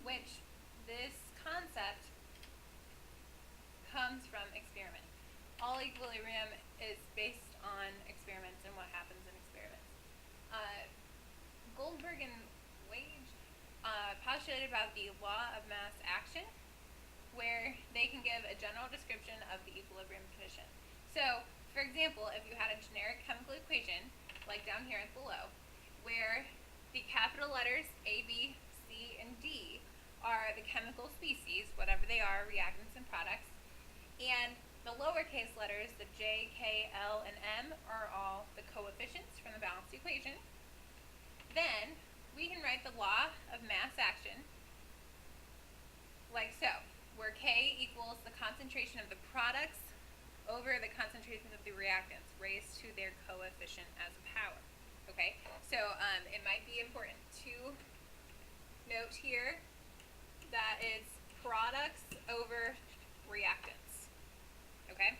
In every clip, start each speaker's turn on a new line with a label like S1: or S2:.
S1: which this concept comes from experiment. All equilibrium is based on experiments and what happens in experiments. Goldberg and Wage postulated about the law of mass action, where they can give a general description of the equilibrium condition. So, for example, if you had a generic chemical equation, like down here and below, where the capital letters A, B, C, and D are the chemical species, whatever they are, reactants and products, and the lowercase letters, the J, K, L, and M, are all the coefficients from the balanced equation, then we can write the law of mass action like so, where K equals the concentration of the products over the concentration of the reactants raised to their coefficient as a power. Okay, so it might be important to note here that it's products over reactants. Okay,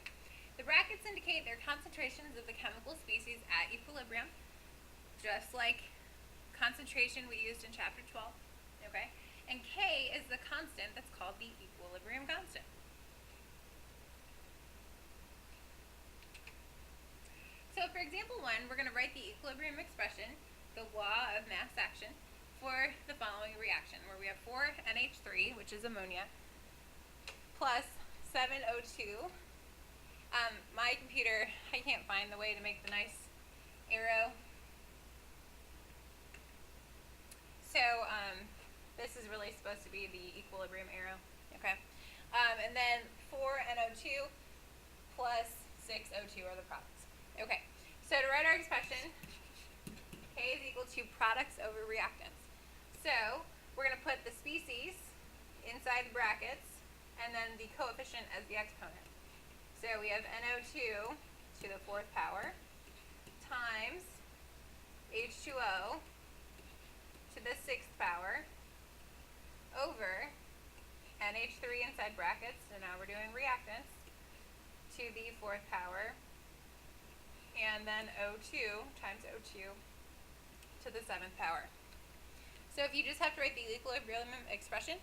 S1: the brackets indicate their concentrations of the chemical species at equilibrium, just like concentration we used in chapter 12. Okay, and K is the constant that's called the equilibrium constant. So for example 1, we're going to write the equilibrium expression, the law of mass action, for the following reaction, where we have 4NH3, which is ammonia, plus 7O2. My computer, I can't find the way to make the nice arrow. So this is really supposed to be the equilibrium arrow. Okay. And then 4NO2 plus 6O2 are the products. Okay, so to write our expression, K is equal to products over reactants. So we're going to put the species inside the brackets and then the coefficient as the exponent. So we have NO2 to the 4th power times H2O to the 6th power over NH3 inside brackets, so now we're doing reactants, to the 4th power, and then O2 times O2 to the 7th power. So if you just have to write the equilibrium expression,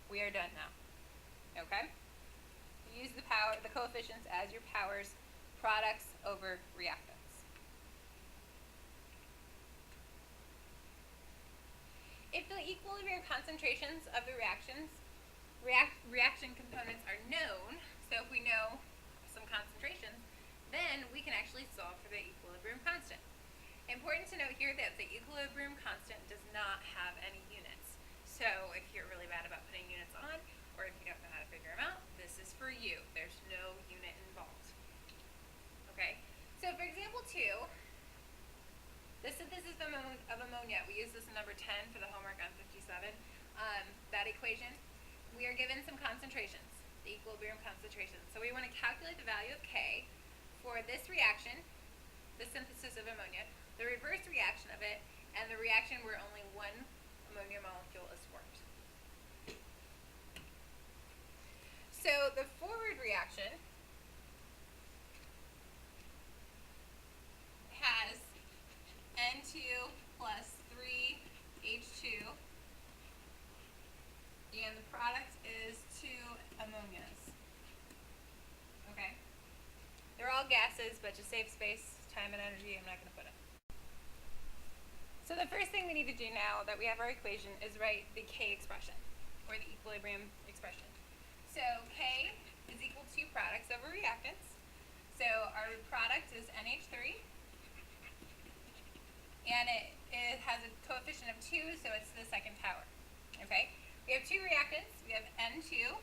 S1: we are done now. Okay? Use the coefficients as your powers, products over reactants. If the equilibrium concentrations of the reaction components are known, so if we know some concentrations, then we can actually solve for the equilibrium constant. Important to note here that the equilibrium constant does not have any units. So if you're really bad about putting units on, or if you don't know how to figure them out, this is for you. There's no unit involved. Okay? So for example 2, the synthesis of ammonia, we use this in number 10 for the homework on 57, that equation. We are given some concentrations, the equilibrium concentrations. So we want to calculate the value of K for this reaction, the synthesis of ammonia, the reverse reaction of it, and the reaction where only one ammonia molecule is formed. So the forward reaction has N2 plus 3H2, and the product is 2 ammonias. Okay? They're all gases, but to save space, time, and energy, I'm not going to put it. So the first thing we need to do now that we have our equation is write the K expression, or the equilibrium expression. So K is equal to products over reactants. So our product is NH3, and it has a coefficient of 2, so it's the 2nd power. Okay? We have 2 reactants. We have N2,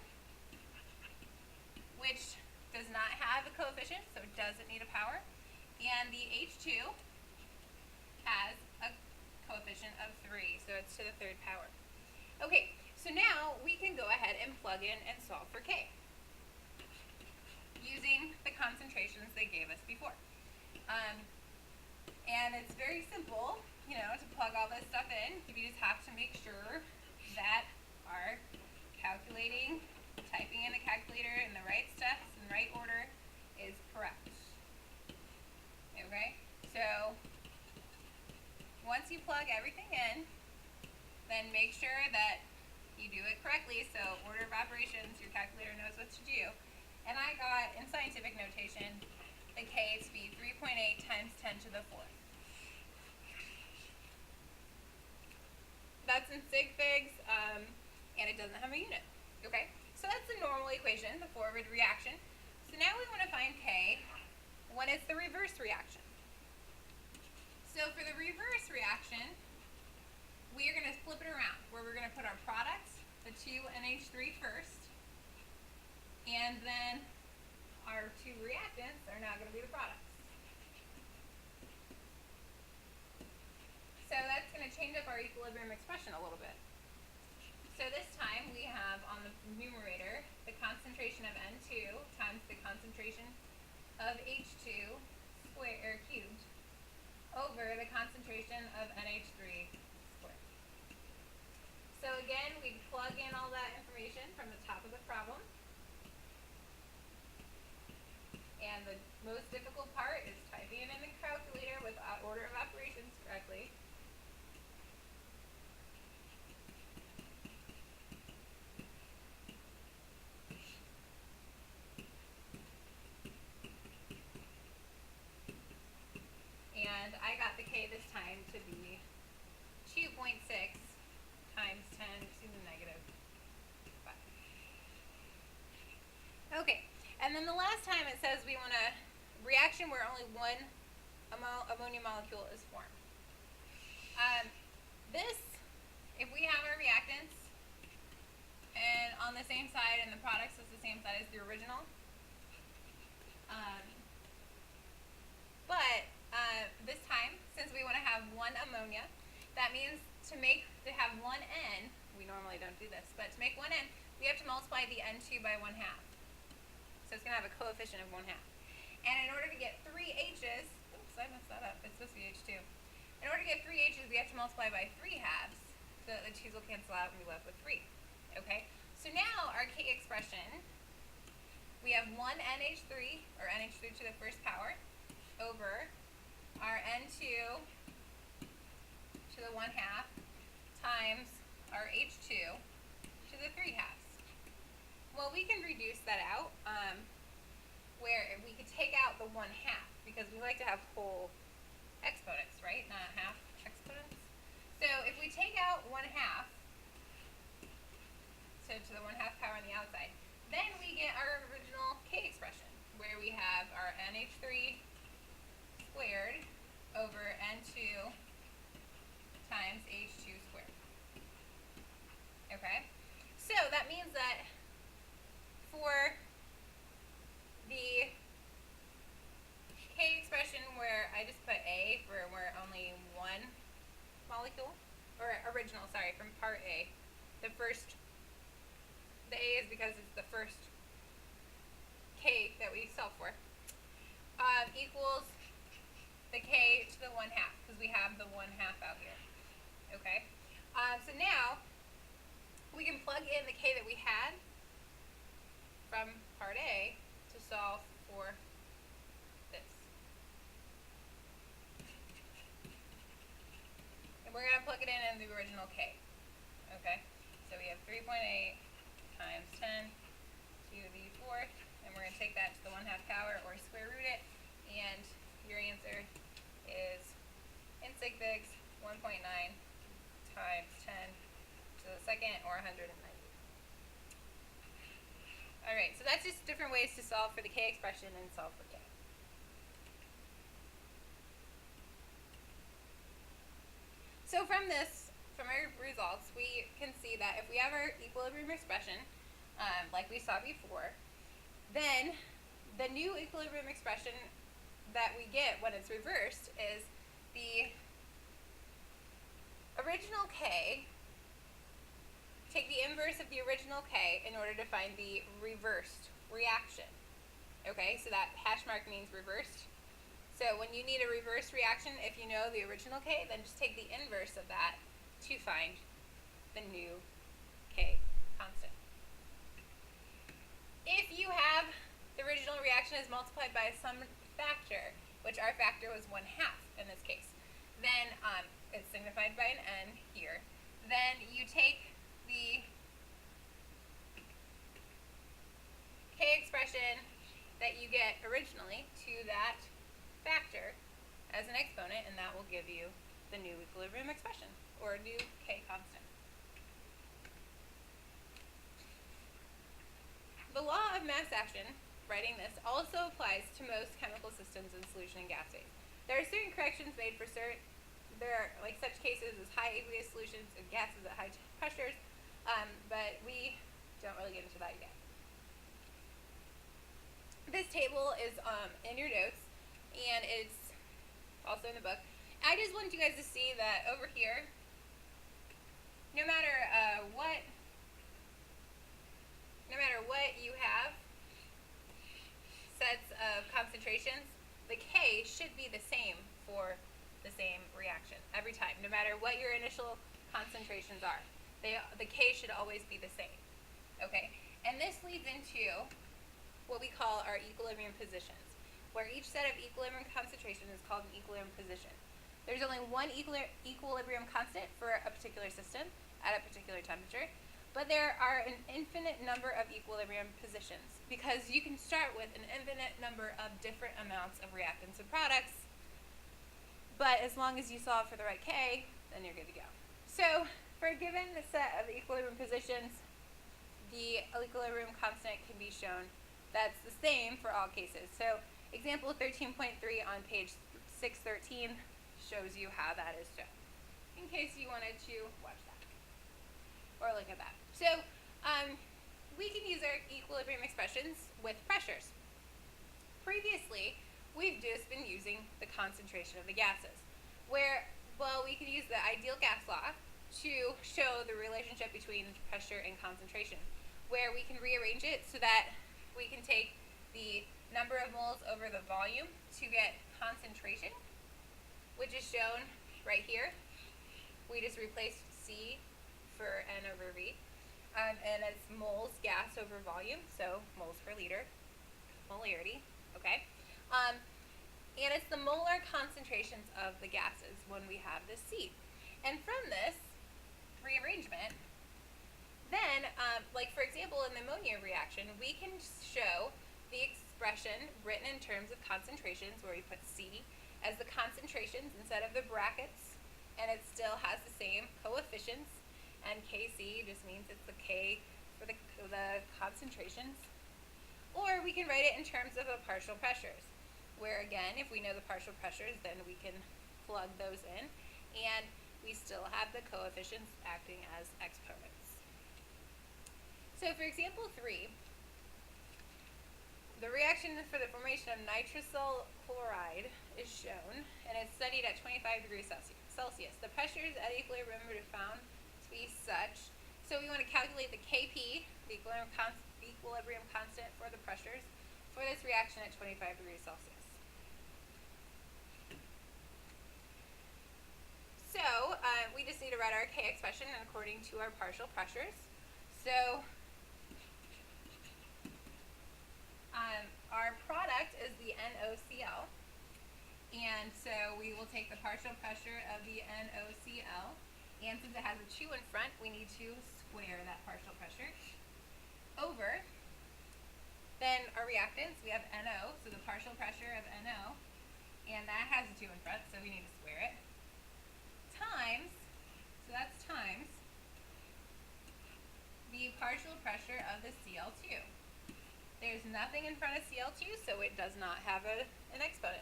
S1: which does not have a coefficient, so it doesn't need a power. And the H2 has a coefficient of 3, so it's to the 3rd power. Okay, so now we can go ahead and plug in and solve for K using the concentrations they gave us before. And it's very simple, to plug all this stuff in. You just have to make sure that our typing in the calculator in the right steps and right order is correct. Okay, so once you plug everything in, then make sure that you do it correctly, so order of operations, your calculator knows what to do. And I got, in scientific notation, the K to be 3.8 times 10 to the 4th. That's in sig figs, and it doesn't have a unit. Okay, so that's the normal equation, the forward reaction. So now we want to find K when it's the reverse reaction. So for the reverse reaction, we are going to flip it around, where we're going to put our product, the 2NH3 first, and then our two reactants are now going to be the products. So that's going to change up our equilibrium expression a little bit. So this time we have on the numerator the concentration of N2 times the concentration of H2 cubed over the concentration of NH3 squared. So again, we plug in all that information from the top of the problem. And the most difficult part is typing it in the calculator with order of operations correctly. And I got the K this time to be 2.6 times 10 to the negative 5. Okay, and then the last time it says we want a reaction where only one ammonia molecule is formed. If we have our reactants, and on the same side, and the products is the same side as the original, this time, since we want to have one ammonia, that means to have one N, we normally don't do this, but to make one N, we have to multiply the N2 by 1/2. So it's going to have a coefficient of 1/2. And in order to get 3 H's, oops, I messed that up, it's supposed to be H2. In order to get 3 H's, we have to multiply by 3/2, so that the 2's will cancel out and be left with 3. Okay, so now our K expression, we have 1 NH3, or NH3 to the first power, over our N2 to the 1/2 times our H2 to the 3/2. Well, we can reduce that out, where we could take out the 1/2, because we like to have whole exponents, right? Not half exponents. So if we take out 1/2, so to the 1/2 power on the outside, then we get our original K expression, where we have our NH3 squared over N2 times H2 squared. Okay? So that means that for the K expression where I just put A for where only one molecule, or original, sorry, from part A, the A is because it's the first K that we solve for, equals the K to the 1/2, because we have the 1/2 out here. Okay? So now, we can plug in the K that we had from part A to solve for this. And we're going to plug it in the original K. Okay? So we have 3.8 times 10 to the 4th, and we're going to take that to the 1/2 power, or square root it, and your answer is, in sig figs, 1.9 times 10 to the 2nd, or 190. Alright, so that's just different ways to solve for the K expression and solve for K. So from our results, we can see that if we have our equilibrium expression, like we saw before, then the new equilibrium expression that we get when it's reversed is the original K, take the inverse of the original K in order to find the reversed reaction. Okay, so that hash mark means reversed. So when you need a reverse reaction, if you know the original K, then just take the inverse of that to find the new K constant. If you have the original reaction is multiplied by some factor, which our factor was 1/2 in this case, then it's signified by an N here. Then you take the expression that you get originally to that factor as an exponent, and that will give you the new equilibrium expression, or new K constant. The law of mass action, writing this, also applies to most chemical systems in solution and gas phase. There are certain corrections made for there are like such cases as high aqueous solutions and gases at high pressures, but we don't really get into that yet. This table is in your notes, and it's also in the book. I just wanted you guys to see that over here, no matter what you have, sets of concentrations, the K should be the same for the same reaction every time, no matter what your initial concentrations are. The K should always be the same. Okay, and this leads into what we call our equilibrium positions, where each set of equilibrium concentration is called an equilibrium position. There's only one equilibrium constant for a particular system at a particular temperature, but there are an infinite number of equilibrium positions because you can start with an infinite number of different amounts of reactants and products, but as long as you solve for the right K, then you're good to go. So for a given set of equilibrium positions, the equilibrium constant can be shown that's the same for all cases. So example 13.3 on page 613 shows you how that is shown, in case you wanted to watch that or look at that. So we can use our equilibrium expressions with pressures. Previously, we've just been using the concentration of the gases, where, well, we could use the ideal gas law to show the relationship between pressure and concentration, where we can rearrange it so that we can take the number of moles over the volume to get concentration, which is shown right here. We just replaced C for N over V, and it's moles gas over volume, so moles per liter, molarity, okay? And it's the molar concentrations of the gases when we have this C. And from this rearrangement, then, like for example, in the ammonia reaction, we can show the expression written in terms of concentrations, where we put C as the concentrations instead of the brackets, and it still has the same coefficients, and Kc just means it's the K for the concentrations. Or we can write it in terms of the partial pressures, where again, if we know the partial pressures, then we can plug those in, and we still have the coefficients acting as exponents. So for example 3, the reaction for the formation of nitrile chloride is shown, and it's studied at 25 degrees Celsius. The pressures at equilibrium are found to be such, so we want to calculate the Kp, the equilibrium constant for the pressures, for this reaction at 25 degrees Celsius. So we just need to write our K expression according to our partial pressures. So our product is the NOCl, and so we will take the partial pressure of the NOCl, and since it has a 2 in front, we need to square that partial pressure over. Then our reactants, we have NO, so the partial pressure of NO, and that has a 2 in front, so we need to square it, times, so that's times, the partial pressure of the Cl2. There's nothing in front of Cl2, so it does not have an exponent.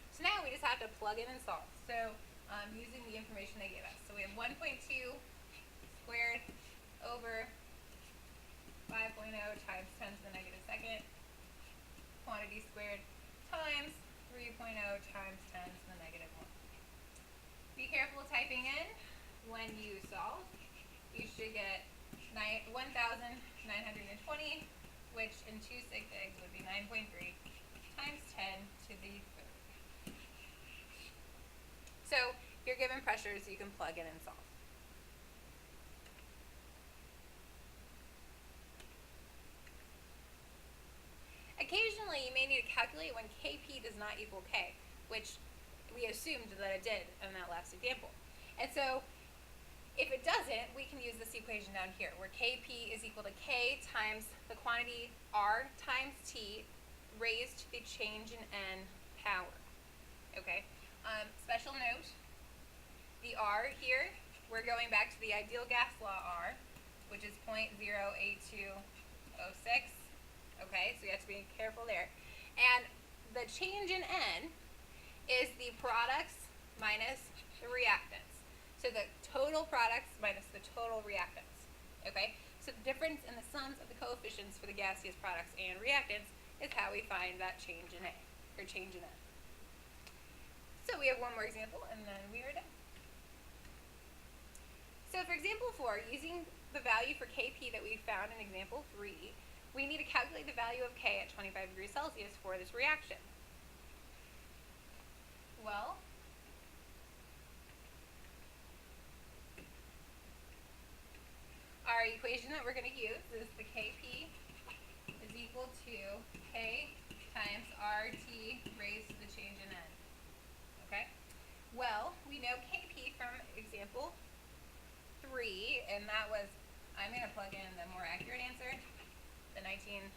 S1: So now we just have to plug in and solve. So using the information they gave us. So we have 1.2 squared over 5.0 times 10 to the negative second, quantity squared, times 3.0 times 10 to the negative 1. Be careful typing in when you solve. You should get 1,920, which in 2 sig figs would be 9.3 times 10 to the third. So you're given pressures, you can plug in and solve. Occasionally, you may need to calculate when Kp does not equal K, which we assumed that it did in that last example. And so If it doesn't, we can use this equation down here, where Kp is equal to K times the quantity R times T raised to the change in N power. Okay? Special note, the R here, we're going back to the ideal gas law R, which is 0.08206. Okay, so you have to be careful there. And the change in N is the products minus the reactants. So the total products minus the total reactants. Okay, so the difference in the sums of the coefficients for the gaseous products and reactants is how we find that change in A, or change in N. So we have one more example, and then we are done. So for example 4, using the value for Kp that we found in example 3, we need to calculate the value of K at 25 degrees Celsius for this reaction. Well, our equation that we're going to use is the Kp is equal to K times RT raised to the change in N. Okay? Well, we know Kp from example 3, and that was, I'm going to plug in the more accurate answer, the 1920,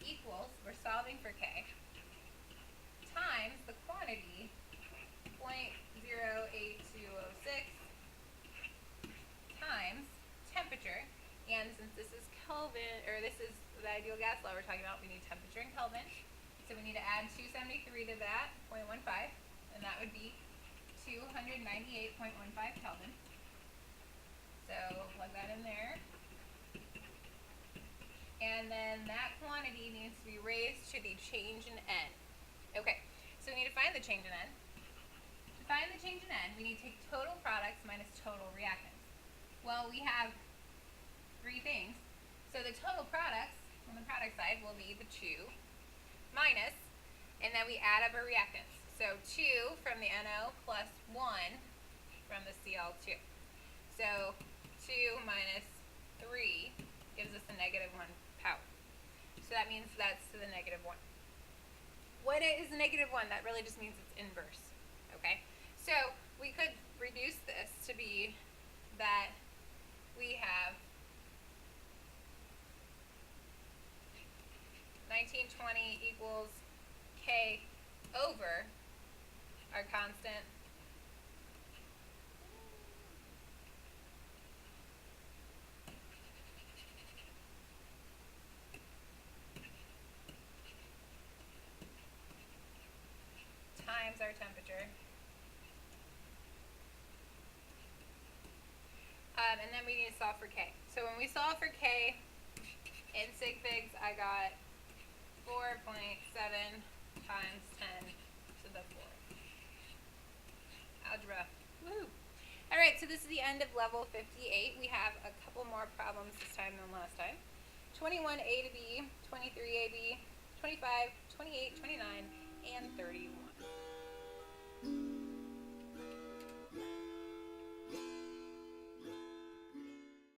S1: equals, we're solving for K, times the quantity, 0.08206, times temperature, and since this is Kelvin, or this is the ideal gas law we're talking about, we need temperature in Kelvin, so we need to add 273 to that, 0.15, and that would be 298.15 Kelvin. So plug that in there. And then that quantity needs to be raised to the change in N. Okay, so we need to find the change in N. To find the change in N, we need to take total products minus total reactants. Well, we have three things. So the total products on the product side will be the 2 minus, and then we add up our reactants. So 2 from the NO plus 1 from the Cl2. So 2 minus 3 gives us a negative 1 power. So that means that's to the negative 1. What is negative 1? That really just means it's inverse. Okay? So we could reduce this to be that we have 1920 equals K over our constant times our temperature. And then we need to solve for K. So when we solve for K in sig figs, I got 4.7 times 10 to the 4. Algebra. Woohoo! Alright, so this is the end of level 58. We have a couple more problems this time than last time. 21A to B, 23AB, 25, 28, 29, and 31.